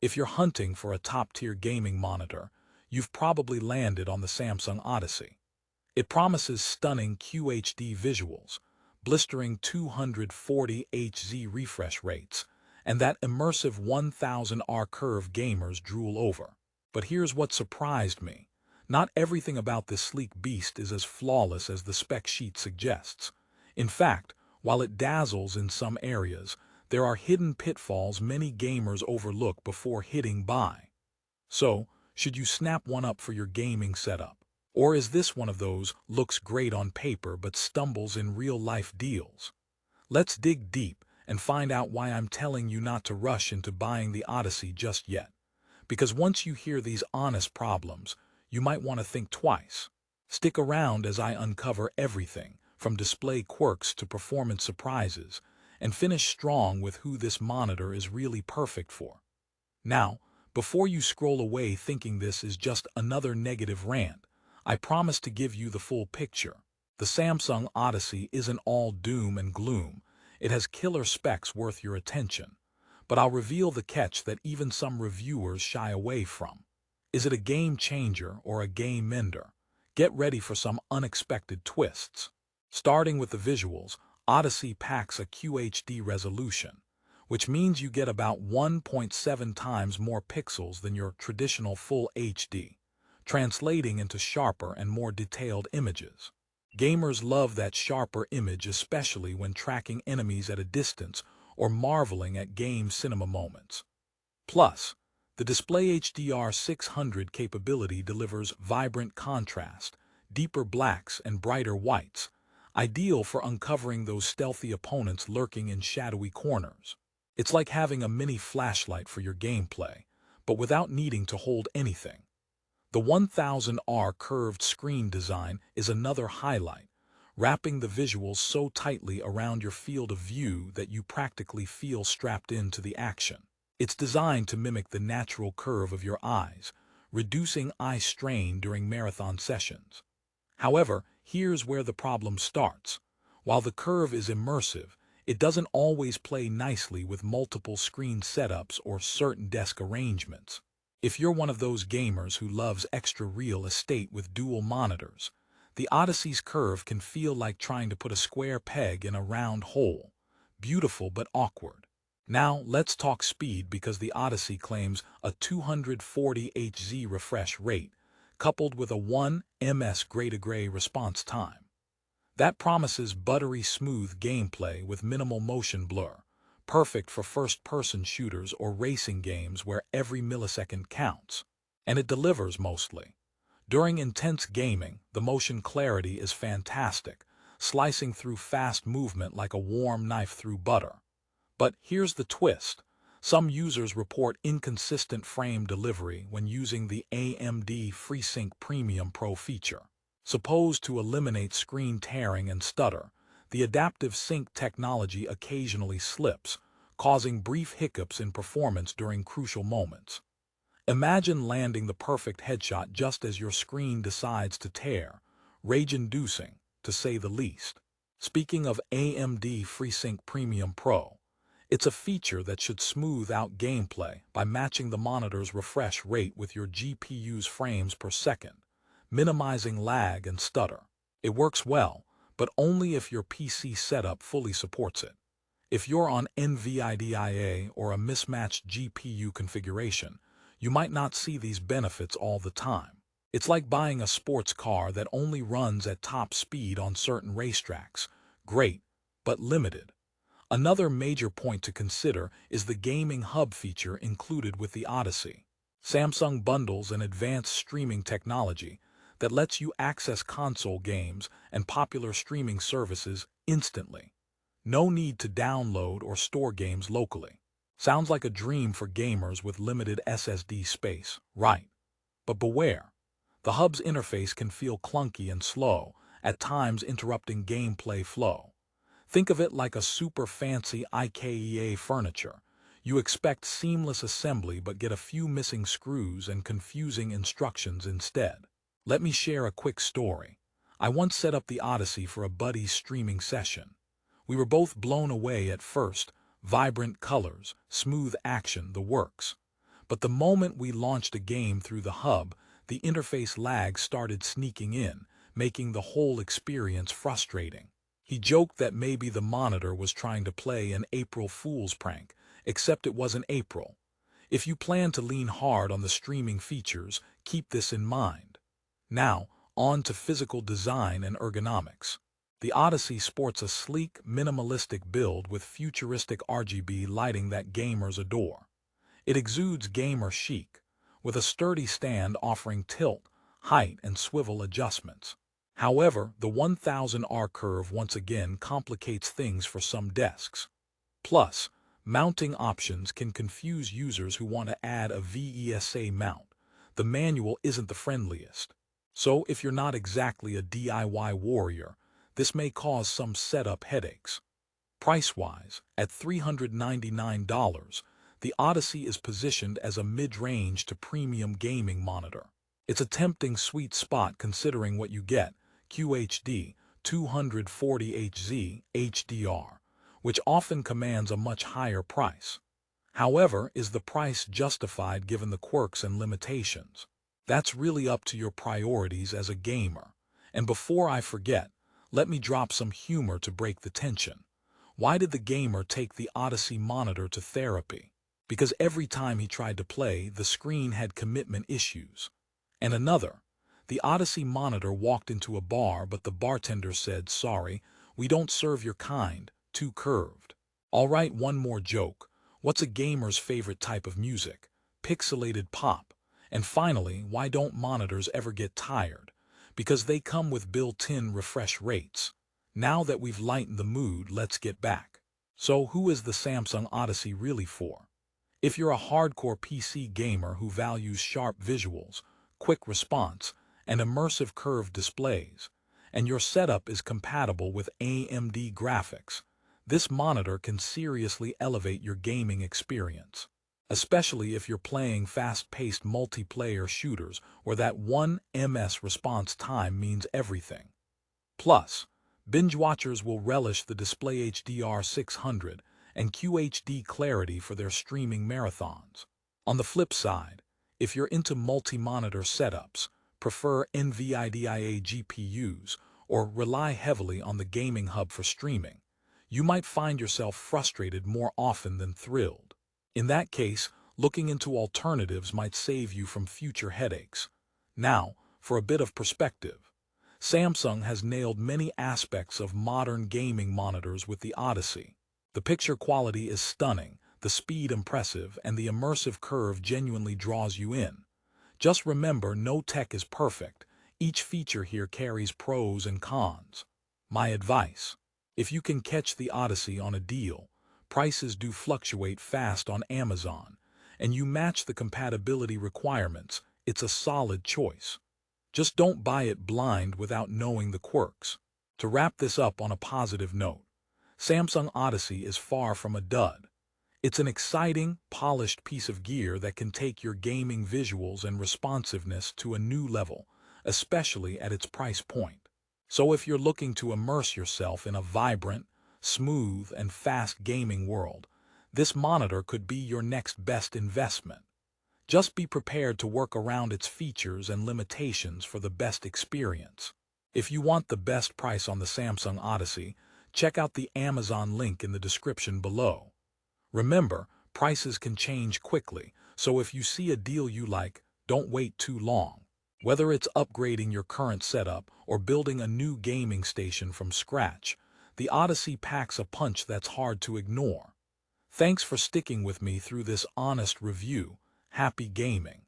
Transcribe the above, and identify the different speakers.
Speaker 1: If you're hunting for a top-tier gaming monitor, you've probably landed on the Samsung Odyssey. It promises stunning QHD visuals, blistering 240 Hz refresh rates, and that immersive 1000R curve gamers drool over. But here's what surprised me. Not everything about this sleek beast is as flawless as the spec sheet suggests. In fact, while it dazzles in some areas, there are hidden pitfalls many gamers overlook before hitting buy. So, should you snap one up for your gaming setup? Or is this one of those looks great on paper but stumbles in real-life deals? Let's dig deep and find out why I'm telling you not to rush into buying the Odyssey just yet. Because once you hear these honest problems, you might want to think twice. Stick around as I uncover everything, from display quirks to performance surprises, and finish strong with who this monitor is really perfect for. Now, before you scroll away thinking this is just another negative rant, I promise to give you the full picture. The Samsung Odyssey isn't all doom and gloom. It has killer specs worth your attention. But I'll reveal the catch that even some reviewers shy away from. Is it a game changer or a game mender? Get ready for some unexpected twists. Starting with the visuals, Odyssey packs a QHD resolution, which means you get about 1.7 times more pixels than your traditional Full HD, translating into sharper and more detailed images. Gamers love that sharper image, especially when tracking enemies at a distance or marveling at game cinema moments. Plus, the Display HDR600 capability delivers vibrant contrast, deeper blacks and brighter whites, ideal for uncovering those stealthy opponents lurking in shadowy corners. It's like having a mini flashlight for your gameplay, but without needing to hold anything. The 1000R curved screen design is another highlight, wrapping the visuals so tightly around your field of view that you practically feel strapped into the action. It's designed to mimic the natural curve of your eyes, reducing eye strain during marathon sessions. However, here's where the problem starts. While the curve is immersive, it doesn't always play nicely with multiple screen setups or certain desk arrangements. If you're one of those gamers who loves extra real estate with dual monitors, the Odyssey's curve can feel like trying to put a square peg in a round hole. Beautiful but awkward. Now, let's talk speed, because the Odyssey claims a 240 Hz refresh rate, coupled with a 1 ms gray-to-gray response time. That promises buttery smooth gameplay with minimal motion blur, perfect for first-person shooters or racing games where every millisecond counts. And it delivers mostly. During intense gaming, the motion clarity is fantastic, slicing through fast movement like a warm knife through butter. But here's the twist. Some users report inconsistent frame delivery when using the AMD FreeSync Premium Pro feature. Supposed to eliminate screen tearing and stutter, the adaptive sync technology occasionally slips, causing brief hiccups in performance during crucial moments. Imagine landing the perfect headshot just as your screen decides to tear, rage-inducing, to say the least. Speaking of AMD FreeSync Premium Pro, it's a feature that should smooth out gameplay by matching the monitor's refresh rate with your GPU's frames per second, minimizing lag and stutter. It works well, but only if your PC setup fully supports it. If you're on NVIDIA or a mismatched GPU configuration, you might not see these benefits all the time. It's like buying a sports car that only runs at top speed on certain racetracks. Great, but limited. Another major point to consider is the gaming hub feature included with the Odyssey. Samsung bundles an advanced streaming technology that lets you access console games and popular streaming services instantly. No need to download or store games locally. Sounds like a dream for gamers with limited SSD space, right? But beware. The hub's interface can feel clunky and slow, at times interrupting gameplay flow. Think of it like a super fancy IKEA furniture. You expect seamless assembly but get a few missing screws and confusing instructions instead. Let me share a quick story. I once set up the Odyssey for a buddy's streaming session. We were both blown away at first, vibrant colors, smooth action, the works. But the moment we launched a game through the hub, the interface lag started sneaking in, making the whole experience frustrating. He joked that maybe the monitor was trying to play an April Fool's prank, except it wasn't April. If you plan to lean hard on the streaming features, keep this in mind. Now, on to physical design and ergonomics. The Odyssey sports a sleek, minimalistic build with futuristic RGB lighting that gamers adore. It exudes gamer chic, with a sturdy stand offering tilt, height, and swivel adjustments. However, the 1000R curve once again complicates things for some desks. Plus, mounting options can confuse users who want to add a VESA mount. The manual isn't the friendliest. So if you're not exactly a DIY warrior, this may cause some setup headaches. Price-wise, at $399, the Odyssey is positioned as a mid-range to premium gaming monitor. It's a tempting sweet spot considering what you get: QHD, 240Hz, HDR, which often commands a much higher price. However, is the price justified given the quirks and limitations? That's really up to your priorities as a gamer. And before I forget, let me drop some humor to break the tension. Why did the gamer take the Odyssey monitor to therapy? Because every time he tried to play, the screen had commitment issues. And another, the Odyssey monitor walked into a bar, but the bartender said, "Sorry, we don't serve your kind, too curved." All right, one more joke. What's a gamer's favorite type of music? Pixelated pop. And finally, why don't monitors ever get tired? Because they come with built-in refresh rates. Now that we've lightened the mood, let's get back. So who is the Samsung Odyssey really for? If you're a hardcore PC gamer who values sharp visuals, quick response, and immersive curved displays, and your setup is compatible with AMD graphics, this monitor can seriously elevate your gaming experience. Especially if you're playing fast-paced multiplayer shooters where that 1 ms response time means everything. Plus, binge watchers will relish the display HDR 600 and QHD clarity for their streaming marathons. On the flip side, if you're into multi-monitor setups, prefer NVIDIA GPUs, or rely heavily on the gaming hub for streaming, you might find yourself frustrated more often than thrilled. In that case, looking into alternatives might save you from future headaches. Now, for a bit of perspective, Samsung has nailed many aspects of modern gaming monitors with the Odyssey. The picture quality is stunning, the speed impressive, and the immersive curve genuinely draws you in. Just remember, no tech is perfect. Each feature here carries pros and cons. My advice: if you can catch the Odyssey on a deal, prices do fluctuate fast on Amazon, and you match the compatibility requirements, it's a solid choice. Just don't buy it blind without knowing the quirks. To wrap this up on a positive note, Samsung Odyssey is far from a dud. It's an exciting, polished piece of gear that can take your gaming visuals and responsiveness to a new level, especially at its price point. So if you're looking to immerse yourself in a vibrant, smooth, and fast gaming world, this monitor could be your next best investment. Just be prepared to work around its features and limitations for the best experience. If you want the best price on the Samsung Odyssey, check out the Amazon link in the description below. Remember, prices can change quickly, so if you see a deal you like, don't wait too long. Whether it's upgrading your current setup or building a new gaming station from scratch, the Odyssey packs a punch that's hard to ignore. Thanks for sticking with me through this honest review. Happy gaming!